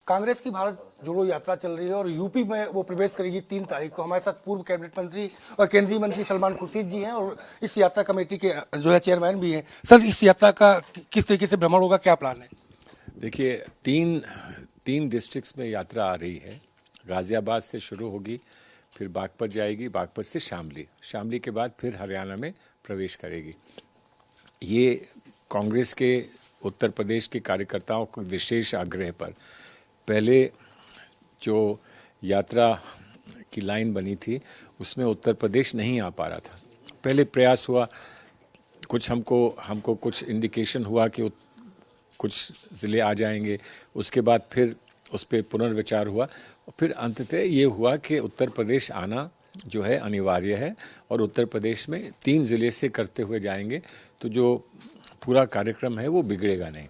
कांग्रेस की भारत जोड़ो यात्रा चल रही है और यूपी में वो प्रवेश करेगी 3 तारीख को। हमारे साथ पूर्व कैबिनेट मंत्री और केंद्रीय मंत्री सलमान खुर्शीद जी हैं और इस यात्रा कमेटी के जो है चेयरमैन भी हैं। सर, इस यात्रा का किस तरीके से भ्रमण होगा, क्या प्लान है? देखिए, तीन डिस्ट्रिक्ट्स में यात्रा आ रही है। गाजियाबाद से शुरू होगी, फिर बागपत जाएगी, बागपत से शामली के बाद फिर हरियाणा में प्रवेश करेगी। ये कांग्रेस के उत्तर प्रदेश के कार्यकर्ताओं को विशेष आग्रह पर पहले जो यात्रा की लाइन बनी थी उसमें उत्तर प्रदेश नहीं आ पा रहा था। पहले प्रयास हुआ, कुछ हमको कुछ इंडिकेशन हुआ कि कुछ ज़िले आ जाएंगे, उसके बाद फिर उस पर पुनर्विचार हुआ और फिर अंततः ये हुआ कि उत्तर प्रदेश आना जो है अनिवार्य है और उत्तर प्रदेश में 3 ज़िले से करते हुए जाएंगे तो जो पूरा कार्यक्रम है वो बिगड़ेगा नहीं।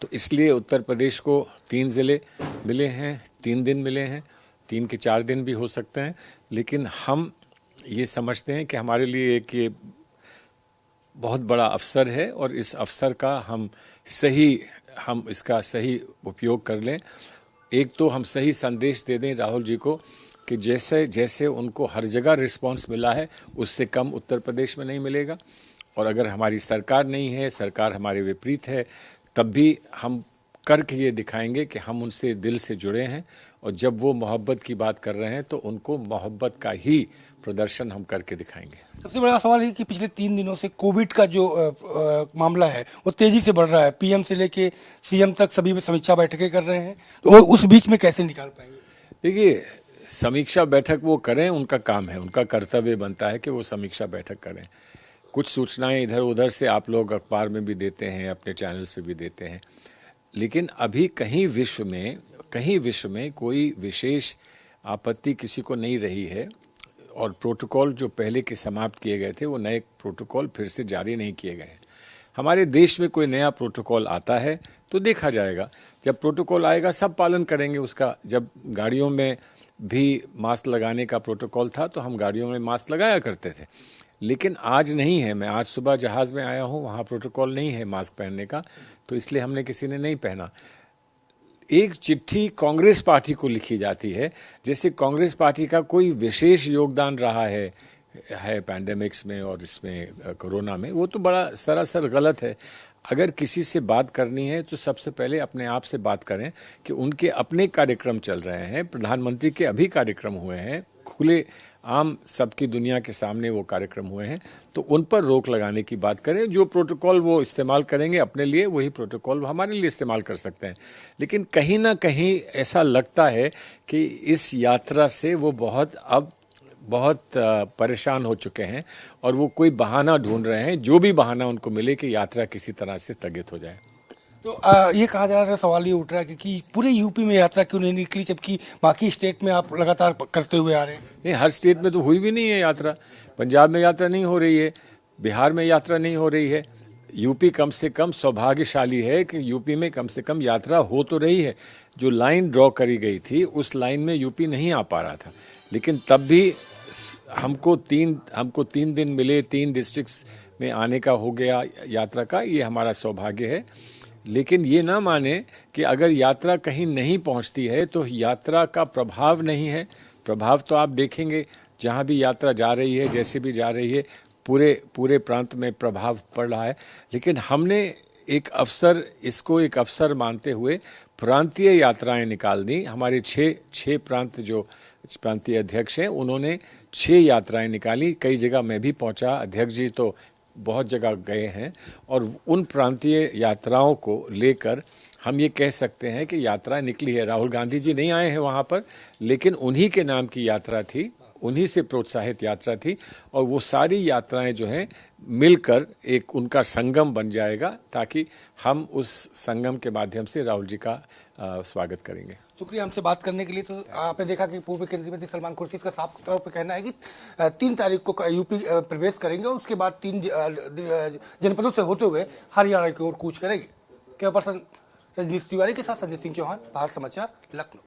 तो इसलिए उत्तर प्रदेश को 3 ज़िले मिले हैं, 3 दिन मिले हैं, 3 के 4 दिन भी हो सकते हैं, लेकिन हम ये समझते हैं कि हमारे लिए एक ये बहुत बड़ा अवसर है और इस अवसर का हम इसका सही उपयोग कर लें। एक तो हम सही संदेश दे दें राहुल जी को कि जैसे जैसे उनको हर जगह रिस्पांस मिला है उससे कम उत्तर प्रदेश में नहीं मिलेगा, और अगर हमारी सरकार नहीं है, सरकार हमारे विपरीत है, तब भी हम करके ये दिखाएंगे कि हम उनसे दिल से जुड़े हैं और जब वो मोहब्बत की बात कर रहे हैं तो उनको मोहब्बत का ही प्रदर्शन हम करके दिखाएंगे। सबसे बड़ा सवाल है कि पिछले 3 दिनों से कोविड का जो मामला है वो तेजी से बढ़ रहा है। पीएम से लेके सीएम तक सभी में समीक्षा बैठकें कर रहे हैं, तो उस बीच में कैसे निकाल पाएंगे? देखिए, समीक्षा बैठक वो करें, उनका काम है, उनका कर्तव्य बनता है कि वो समीक्षा बैठक करें। कुछ सूचनाएं इधर उधर से आप लोग अखबार में भी देते हैं, अपने चैनल्स पे भी देते हैं, लेकिन अभी कहीं विश्व में कोई विशेष आपत्ति किसी को नहीं रही है और प्रोटोकॉल जो पहले के समाप्त किए गए थे वो नए प्रोटोकॉल फिर से जारी नहीं किए गए हैं। हमारे देश में कोई नया प्रोटोकॉल आता है तो देखा जाएगा, जब प्रोटोकॉल आएगा सब पालन करेंगे उसका। जब गाड़ियों में भी मास्क लगाने का प्रोटोकॉल था तो हम गाड़ियों में मास्क लगाया करते थे, लेकिन आज नहीं है। मैं आज सुबह जहाज़ में आया हूँ, वहाँ प्रोटोकॉल नहीं है मास्क पहनने का, तो इसलिए हमने किसी ने नहीं पहना। एक चिट्ठी कांग्रेस पार्टी को लिखी जाती है जैसे कांग्रेस पार्टी का कोई विशेष योगदान रहा है पैंडेमिक्स में और इसमें कोरोना में, वो तो बड़ा सरासर गलत है। अगर किसी से बात करनी है तो सबसे पहले अपने आप से बात करें कि उनके अपने कार्यक्रम चल रहे हैं, प्रधानमंत्री के अभी कार्यक्रम हुए हैं, खुले आम सबकी दुनिया के सामने वो कार्यक्रम हुए हैं, तो उन पर रोक लगाने की बात करें। जो प्रोटोकॉल वो इस्तेमाल करेंगे अपने लिए, वही प्रोटोकॉल हमारे लिए इस्तेमाल कर सकते हैं। लेकिन कहीं ना कहीं ऐसा लगता है कि इस यात्रा से वो बहुत परेशान हो चुके हैं और वो कोई बहाना ढूंढ रहे हैं, जो भी बहाना उनको मिले कि यात्रा किसी तरह से स्थगित हो जाए। तो ये कहा जा रहा है, सवाल ये उठ रहा है कि पूरे यूपी में यात्रा क्यों नहीं निकली, जबकि बाकी स्टेट में आप लगातार करते हुए आ रहे हैं? नहीं, हर स्टेट में तो हुई भी नहीं है यात्रा। पंजाब में यात्रा नहीं हो रही है, बिहार में यात्रा नहीं हो रही है। यूपी कम से कम सौभाग्यशाली है कि यूपी में कम से कम यात्रा हो तो रही है। जो लाइन ड्रॉ करी गई थी उस लाइन में यूपी नहीं आ पा रहा था, लेकिन तब भी हमको 3 दिन मिले, 3 डिस्ट्रिक्ट्स में आने का हो गया यात्रा का, ये हमारा सौभाग्य है। लेकिन ये ना माने कि अगर यात्रा कहीं नहीं पहुंचती है तो यात्रा का प्रभाव नहीं है। प्रभाव तो आप देखेंगे जहां भी यात्रा जा रही है, जैसे भी जा रही है, पूरे प्रांत में प्रभाव पड़ रहा है। लेकिन हमने इसको एक अवसर मानते हुए प्रांतीय यात्राएं निकाल दी। हमारे 6 प्रांत जो प्रांतीय अध्यक्ष हैं उन्होंने 6 यात्राएं निकाली। कई जगह मैं भी पहुंचा, अध्यक्ष जी तो बहुत जगह गए हैं, और उन प्रांतीय यात्राओं को लेकर हम ये कह सकते हैं कि यात्रा निकली है। राहुल गांधी जी नहीं आए हैं वहाँ पर, लेकिन उन्हीं के नाम की यात्रा थी, उन्हीं से प्रोत्साहित यात्रा थी, और वो सारी यात्राएं जो हैं मिलकर एक उनका संगम बन जाएगा, ताकि हम उस संगम के माध्यम से राहुल जी का स्वागत करेंगे। शुक्रिया हमसे बात करने के लिए। तो आपने देखा कि पूर्व केंद्रीय मंत्री सलमान खुर्शीद का साफ तौर पर कहना है कि 3 तारीख को यूपी प्रवेश करेंगे और उसके बाद 3 जनपदों से होते हुए हरियाणा की ओर कूच करेंगे। कैमरा पर्सन रजनीश तिवारी के साथ संजय सिंह चौहान, भारत समाचार, लखनऊ।